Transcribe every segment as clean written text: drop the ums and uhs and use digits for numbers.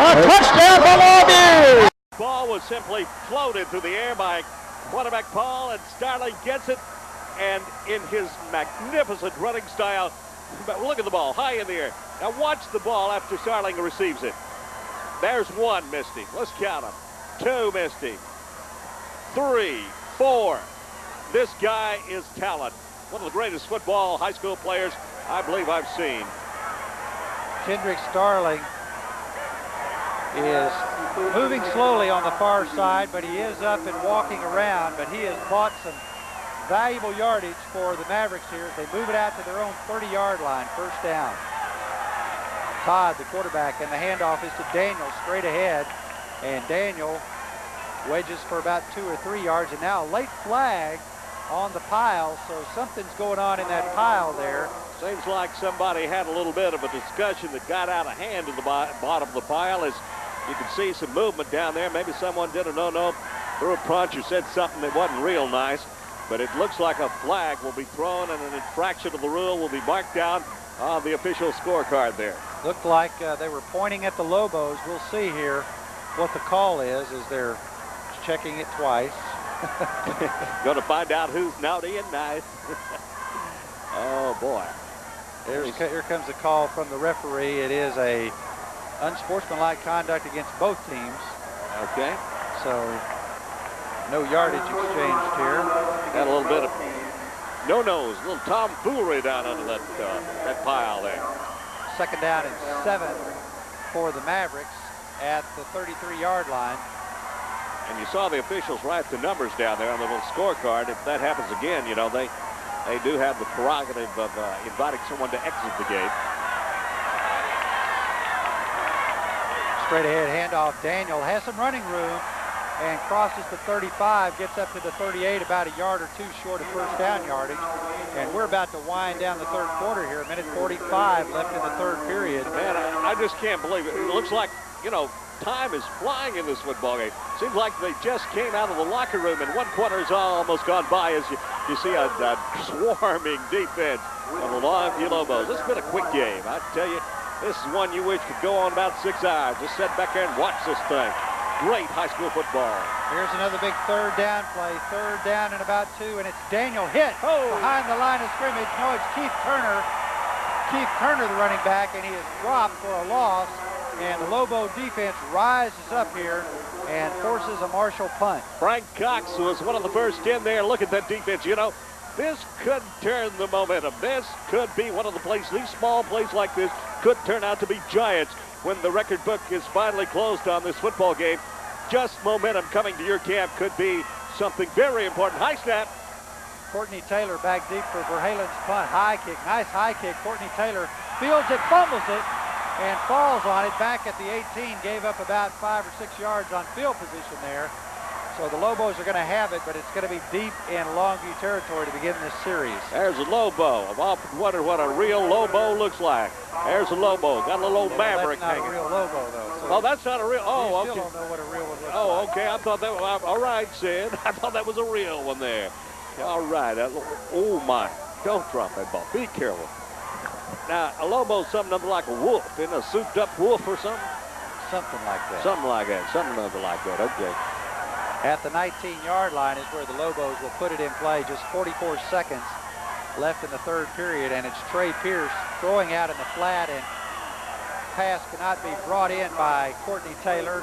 A touchdown for Longview! Ball was simply floated through the air by quarterback Paul, and Starling gets it, and in his magnificent running style, look at the ball, high in the air. Now watch the ball after Starling receives it. There's one, Misty. Let's count them. Two, Misty. 3, 4. This guy is talent. One of the greatest football high school players I believe I've seen. Kendrick Starling is moving slowly on the far side, but he is up and walking around, but he has bought some valuable yardage for the Mavericks here as they move it out to their own 30-yard line, first down. Todd, the quarterback, and the handoff is to Daniel straight ahead, and Daniel wedges for about 2 or 3 yards, and now a late flag on the pile, so something's going on in that pile there. Seems like somebody had a little bit of a discussion that got out of hand in the bottom of the pile. As you can see some movement down there. Maybe someone did a no-no, threw a punch or said something that wasn't real nice. But it looks like a flag will be thrown and an infraction of the rule will be marked down on the official scorecard there. Looked like they were pointing at the Lobos. We'll see here what the call is as they're checking it twice. Going to find out who's naughty and nice. Oh, boy. Here comes a call from the referee. It is a unsportsmanlike conduct against both teams. Okay. So no yardage exchanged here. Got a little bit of no-nos, a little tomfoolery down under that pile there. Second down and 7 for the Mavericks at the 33-yard line. And you saw the officials write the numbers down there on the little scorecard. If that happens again, you know, they do have the prerogative of inviting someone to exit the game. Straight ahead handoff. Daniel has some running room and crosses the 35, gets up to the 38, about a yard or two short of first down yardage. And we're about to wind down the third quarter here. 1:45 left in the third period. Man, I just can't believe it. It looks like, you know, time is flying in this football game. Seems like they just came out of the locker room and one quarter has almost gone by as you see a swarming defense of the Longview Lobos. This has been a quick game. I tell you, this is one you wish could go on about 6 hours. Just sit back there and watch this thing. Great high school football. Here's another big third down play. Third down and about 2, and it's Daniel hit behind the line of scrimmage. No, it's Keith Turner. Keith Turner, the running back, and he is dropped for a loss. And the Lobo defense rises up here and forces a Marshall punt. Frank Cox was one of the first in there. Look at that defense. You know, this could turn the momentum. This could be one of the plays. These small plays like this could turn out to be giants when the record book is finally closed on this football game. Just momentum coming to your camp could be something very important. High snap. Courtney Taylor back deep for Verhaelen's punt. High kick, nice high kick. Courtney Taylor fields it, fumbles it, and falls on it back at the 18. Gave up about 5 or 6 yards on field position there. So the Lobos are going to have it, but it's going to be deep in Longview territory to begin this series. There's a Lobo. I've often wondered what a real Lobo looks like. There's a Lobo. Got a little old Maverick hanging. That's not a real Lobo, though. So oh, that's not a real. Oh, you still okay. don't know what a real one looks like. Oh, okay. I thought that was all right, Sid. I thought that was a real one there. All right. Oh my! Don't drop that ball. Be careful. Now, a Lobo's something other like a wolf. Isn't a souped-up wolf or something? Something like that. Something like that. Something other like that. Okay. At the 19-yard line is where the Lobos will put it in play. Just 44 seconds left in the third period, and it's Trey Pierce throwing out in the flat, and pass cannot be brought in by Courtney Taylor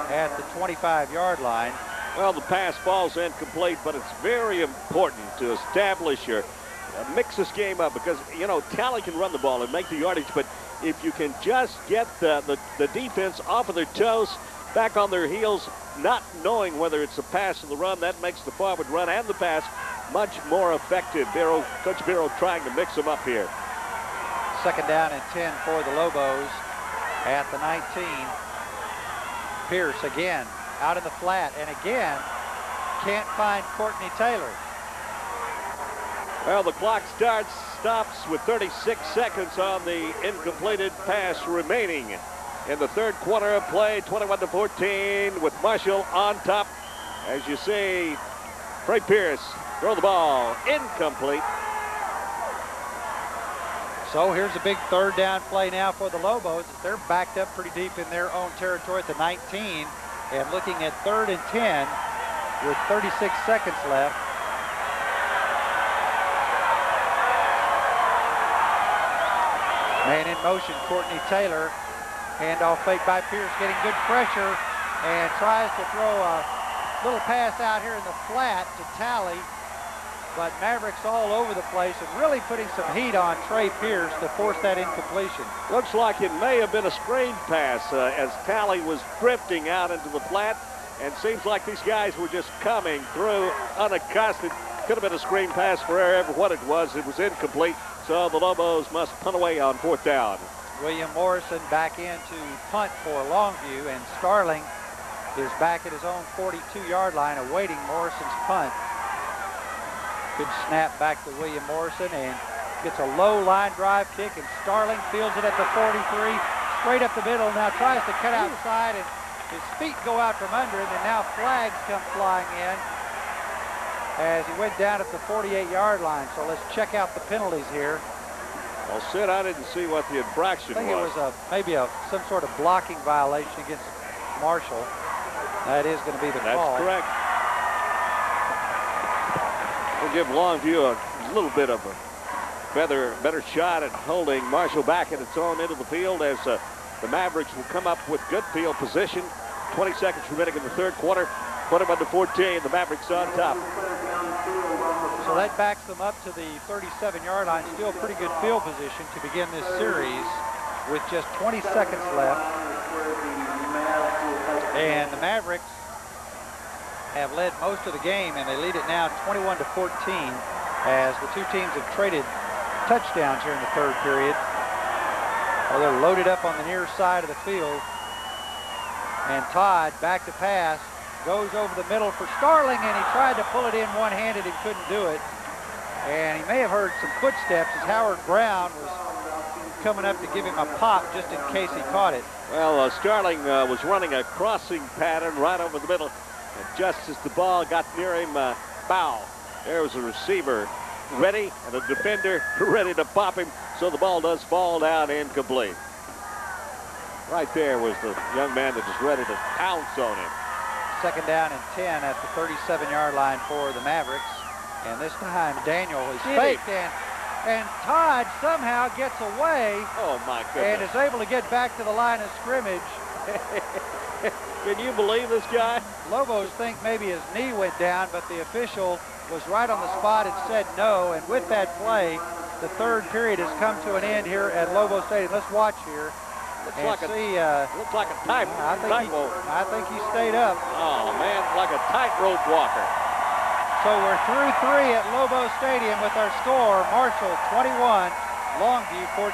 at the 25-yard line. Well, the pass falls incomplete, but it's very important to establish your mix this game up because, you know, Tally can run the ball and make the yardage, but if you can just get the defense off of their toes, back on their heels, not knowing whether it's a pass or the run, that makes the forward run and the pass much more effective. Coach Barrow trying to mix them up here. Second down and 10 for the Lobos at the 19. Pierce again out in the flat, and again can't find Courtney Taylor. Well, the clock stops with 36 seconds on the incompleted pass remaining in the third quarter of play. 21-14 with Marshall on top. As you see, Trey Pierce throw the ball incomplete. So here's a big third down play now for the Lobos. They're backed up pretty deep in their own territory at the 19 and looking at 3rd and 10 with 36 seconds left. Man in motion, Courtney Taylor. Handoff fake by Pierce, getting good pressure and tries to throw a little pass out here in the flat to Talley. But Mavericks all over the place and really putting some heat on Trey Pierce to force that incompletion. Looks like it may have been a screen pass as Talley was drifting out into the flat, and seems like these guys were just coming through unaccosted. Could have been a screen pass for whatever what it was. It was incomplete, so the Lobos must punt away on 4th down. William Morrison back in to punt for Longview, and Starling is back at his own 42-yard line awaiting Morrison's punt. Good snap back to William Morrison and gets a low line drive kick, and Starling fields it at the 43, straight up the middle. Now tries to cut outside, and his feet go out from under him, and now flags come flying in as he went down at the 48-yard line. So let's check out the penalties here. Well, Sid, I didn't see what the infraction was. I think it was maybe some sort of blocking violation against Marshall. That is going to be the call. That's correct. We'll give Longview a little bit of a better shot at holding Marshall back at its own end of the field as the Mavericks will come up with good field position. 20 seconds remaining in the 3rd quarter. Put them under 14. The Mavericks on top. So that backs them up to the 37-yard line. Still pretty good field position to begin this series with just 20 seconds left. And the Mavericks have led most of the game, and they lead it now 21-14 as the two teams have traded touchdowns here in the 3rd period. Well, they're loaded up on the near side of the field. And Todd back to pass. Goes over the middle for Starling, and he tried to pull it in one-handed and couldn't do it. And he may have heard some footsteps as Howard Brown was coming up to give him a pop just in case he caught it. Well, Starling was running a crossing pattern right over the middle. And just as the ball got near him, foul. There was a receiver ready and a defender ready to pop him. So the ball does fall down incomplete. Right there was the young man that was ready to pounce on him. 2nd down and 10 at the 37-yard line for the Mavericks. And this time Daniel is faked, and Todd somehow gets away. Oh my goodness. And is able to get back to the line of scrimmage. Can you believe this guy? Lobos think maybe his knee went down, but the official was right on the spot and said no. And with that play, the 3rd period has come to an end here at Lobo Stadium. Let's watch here. Looks like a tightrope. I think he stayed up. Oh man, like a tightrope walker. So we're through 3 at Lobo Stadium with our score: Marshall 21, Longview 14.